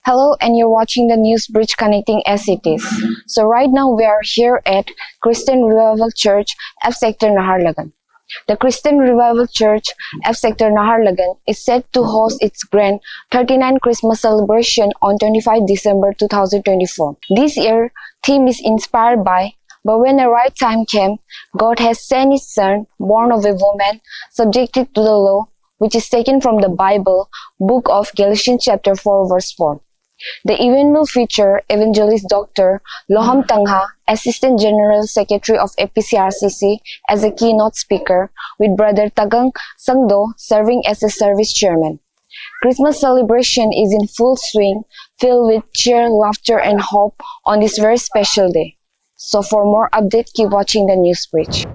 Hello, and you're watching the News Bridge connecting as it is. So right now we are here at Christian Revival Church, F Sector Naharlagan. The Christian Revival Church, F Sector Naharlagan is set to host its grand 39 Christmas celebration on 25 December 2024. This year, theme is inspired by "But when the right time came, God has sent His Son, born of a woman, subjected to the law," which is taken from the Bible, book of Galatians chapter 4 verse 4. The event will feature Evangelist Dr. Loham Tangha, Assistant General Secretary of APCRCC, as a keynote speaker, with Brother Tagang Sangdo serving as the service chairman. Christmas celebration is in full swing, filled with cheer, laughter, and hope on this very special day. So for more updates, keep watching the News Bridge.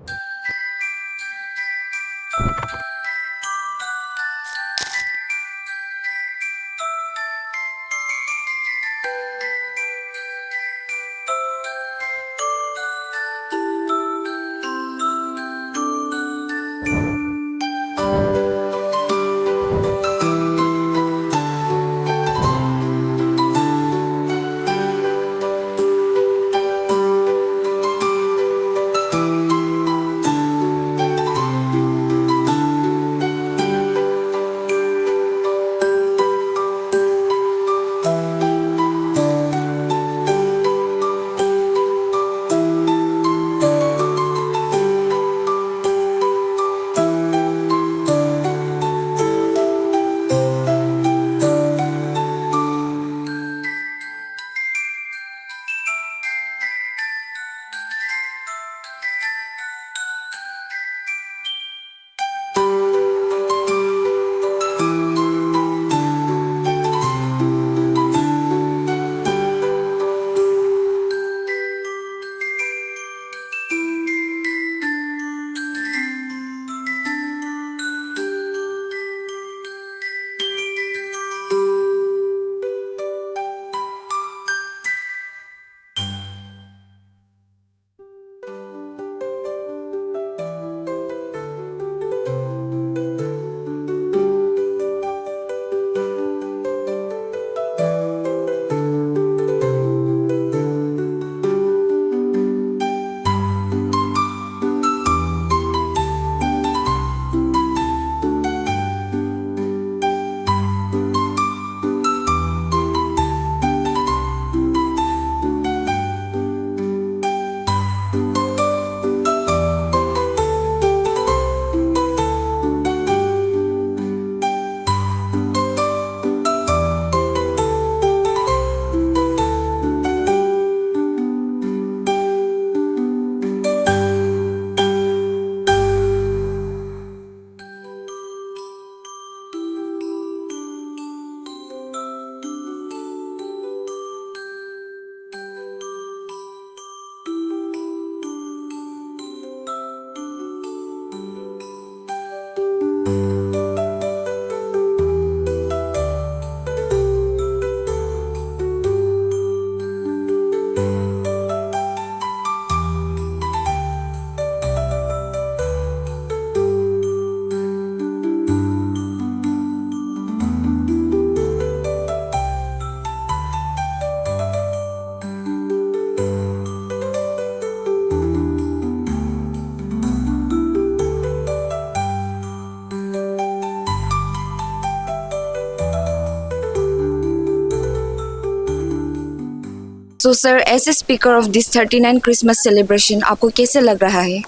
So sir, as a speaker of this 39 Christmas celebration, आपको कैसे लग रहा है?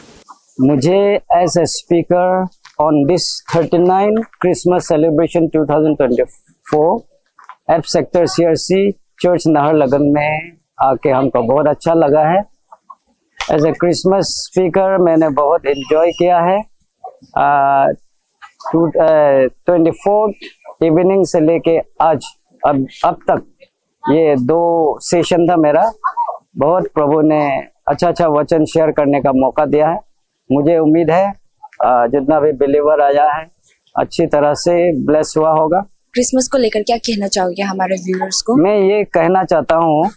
मुझे as a speaker on this 39 Christmas celebration 2024 F sector CRC church Naharlagun में आके हमको बहुत अच्छा लगा है। एज ए क्रिसमस स्पीकर मैंने बहुत एंजॉय किया है। 24 इवनिंग से लेके आज अब तक ये 2 सेशन था मेरा। बहुत प्रभु ने अच्छा वचन शेयर करने का मौका दिया है। मुझे उम्मीद है जितना भी बिलीवर आया है अच्छी तरह से ब्लेस हुआ होगा। क्रिसमस को लेकर क्या कहना चाहोगे हमारे व्यूअर्स को? मैं ये कहना चाहता हूँ,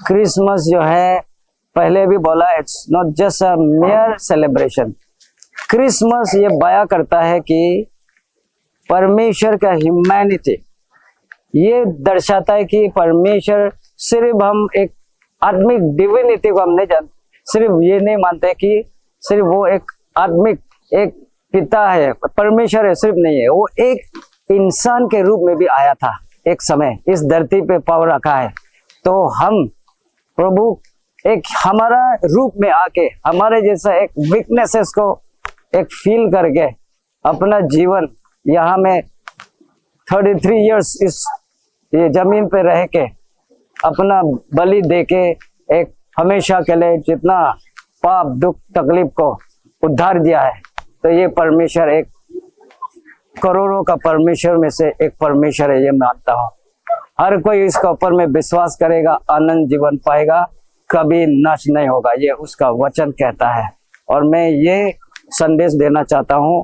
क्रिसमस जो है पहले भी बोला, it's not just a mayor celebration. Christmas ये बयां करता है कि परमेश्वर का ह्यूमैनिटी ये दर्शाता है कि परमेश्वर सिर्फ हम एक आत्मिक डिविनिटी को हम नहीं जानते, सिर्फ ये नहीं मानते कि सिर्फ वो एक आत्मिक एक पिता है, परमेश्वर है, सिर्फ नहीं है, वो एक इंसान के रूप में भी आया था एक समय, इस धरती पे पाँव रखा है। तो हम प्रभु एक हमारा रूप में आके हमारे जैसा एक वीकनेसेस को एक फील करके अपना जीवन यहाँ में 33 इयर्स इस ये जमीन पे रह के अपना बलि दे के एक हमेशा के लिए जितना पाप दुख तकलीफ को उद्धार दिया है। तो ये परमेश्वर एक करोड़ों का परमेश्वर में से एक परमेश्वर है, ये मानता हूँ। हर कोई इसका ऊपर में विश्वास करेगा, आनंद जीवन पाएगा, कभी नाश नहीं होगा, ये उसका वचन कहता है। और मैं ये संदेश देना चाहता हूँ,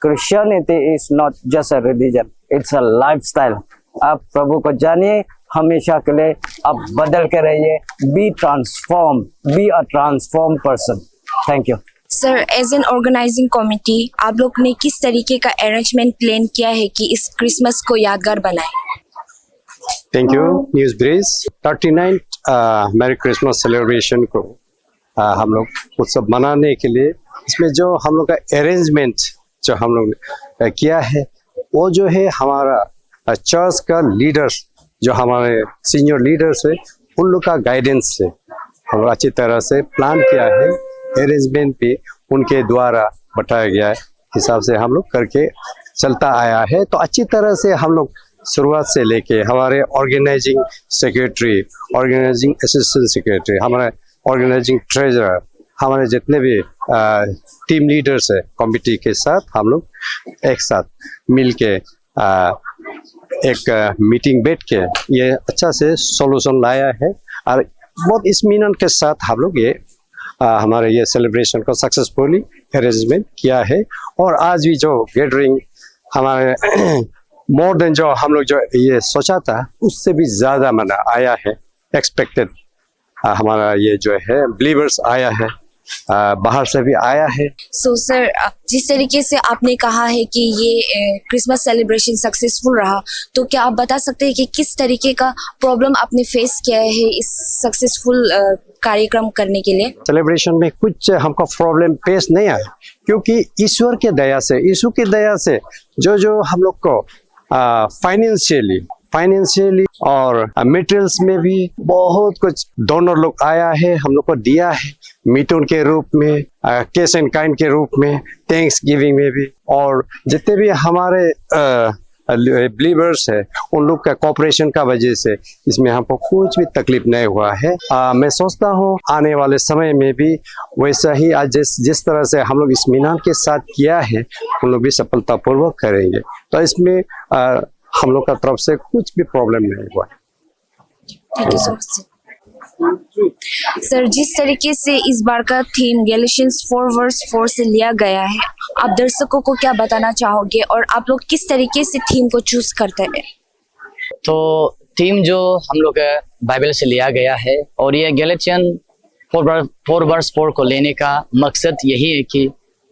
Christianity is not just a religion, it's a lifestyle. आप प्रभु को जानिए, हमेशा के लिए आप बदल के रहिए, be transform, be a transform person. Thank you sir. As an organising committee आप लोग ने किस तरीके का अरेंजमेंट प्लान किया है कि इस क्रिसमस को यादगार बनाए? Thank you news bridge. 39 merry Christmas celebration को हम लोग उत्सव मनाने के लिए इसमें जो हम लोग का अरेंजमेंट जो हम लोग ने किया है, वो जो है हमारा चर्च का लीडर्स, जो हमारे सीनियर लीडर्स है, उन लोग का गाइडेंस से हम लोग अच्छी तरह से प्लान किया है। अरेंजमेंट भी उनके द्वारा बताया गया है, हिसाब से हम लोग करके चलता आया है। तो अच्छी तरह से हम लोग शुरुआत से लेके हमारे organising secretary, organising assistant secretary, हमारे ऑर्गेनाइजिंग ट्रेजरर, हमारे जितने भी टीम लीडर्स है कमिटी के साथ हम लोग एक साथ मिल के एक मीटिंग बैठ के ये अच्छा से सॉल्यूशन लाया है। और बहुत इत्मीनान के साथ हम लोग ये हमारे ये सेलिब्रेशन को सक्सेसफुली अरेंजमेंट किया है। और आज भी जो गैदरिंग हमारे मोर देन जो हम लोग जो ये सोचा था उससे भी ज़्यादा मना आया है, एक्सपेक्टेड हमारा ये जो है बिलीवर्स आया है, बाहर से भी आया है। सो सर, जिस तरीके से आपने कहा है कि ये क्रिसमस सेलिब्रेशन सक्सेसफुल रहा, तो क्या आप बता सकते हैं कि किस तरीके का प्रॉब्लम आपने फेस किया है इस सक्सेसफुल कार्यक्रम करने के लिए? सेलिब्रेशन में कुछ हमको प्रॉब्लम फेस नहीं आया, क्योंकि ईश्वर के दया से, यीशु की दया से जो हम लोग को फाइनेंशियली और मटेरियल्स में भी बहुत कुछ डोनर लोग आया है, हम लोग को दिया है, मीटून के रूप में, कैश एंड काइंड के रूप में, थैंक्स गिविंग में भी। और जितने भी हमारे बिलीवर्स है उन लोग का कोऑपरेशन का वजह से इसमें हमको कुछ भी तकलीफ नहीं हुआ है। मैं सोचता हूँ आने वाले समय में भी वैसा ही आज जिस तरह से हम लोग इत्मीनान के साथ किया है उन लोग भी सफलतापूर्वक करेंगे। तो इसमें हम लोग का तरफ से कुछ भी प्रॉब्लम नहीं हुआ। Thank you so much sir. जिस तरीके से इस बार का थीम गैलेशियंस 4:4 से लिया गया है, आप दर्शकों को क्या बताना चाहोगे और आप लोग किस तरीके से थीम को चूज करते हैं? तो थीम जो हम लोग बाइबल से लिया गया है और ये गैलेशियन 4:4 को लेने का मकसद यही है कि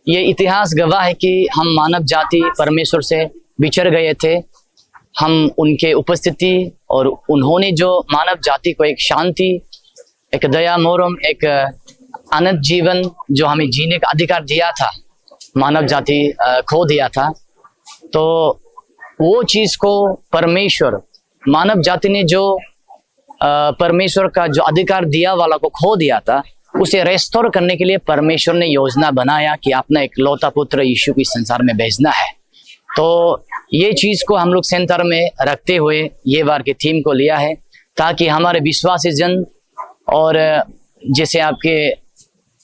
ये इतिहास गवाह है कि हम मानव जाति परमेश्वर से बिछड़ गए थे। हम उनके उपस्थिति और उन्होंने जो मानव जाति को एक शांति, एक दया मोरम, एक अनंत जीवन जो हमें जीने का अधिकार दिया था, मानव जाति खो दिया था। तो वो चीज़ को परमेश्वर, मानव जाति ने जो परमेश्वर का जो अधिकार दिया वाला को खो दिया था, उसे रेस्टोर करने के लिए परमेश्वर ने योजना बनाया कि अपना एक लौता पुत्र यीशु को इस संसार में भेजना है। तो ये चीज़ को हम लोग सेंटर में रखते हुए ये बार के थीम को लिया है, ताकि हमारे विश्वासी जन और जैसे आपके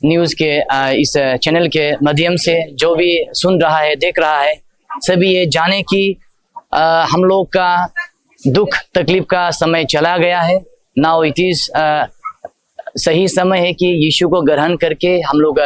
न्यूज़ के इस चैनल के माध्यम से जो भी सुन रहा है, देख रहा है, सभी ये जाने कि हम लोग का दुख तकलीफ का समय चला गया है। नाउ इट इज़ सही समय है कि यीशु को ग्रहण करके हम लोग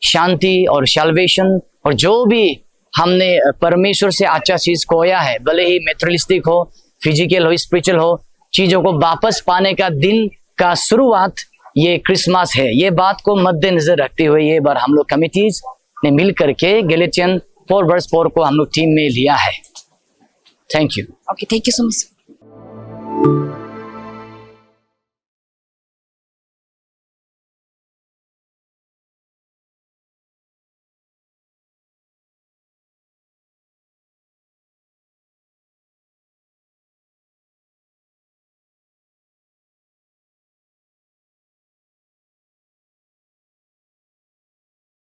शांति और सैल्वेशन और जो भी हमने परमेश्वर से अच्छा चीज खोया है, भले ही मैटेरियलिस्टिक हो, फिजिकल हो, स्पिरिचुअल हो, चीजों को वापस पाने का दिन का शुरुआत ये क्रिसमस है। ये बात को मद्देनजर रखते हुए ये बार हम लोग कमिटीज ने मिल करके गैलेशियन 4:4 को हम लोग टीम में लिया है। Thank you. Okay, thank you so much. है।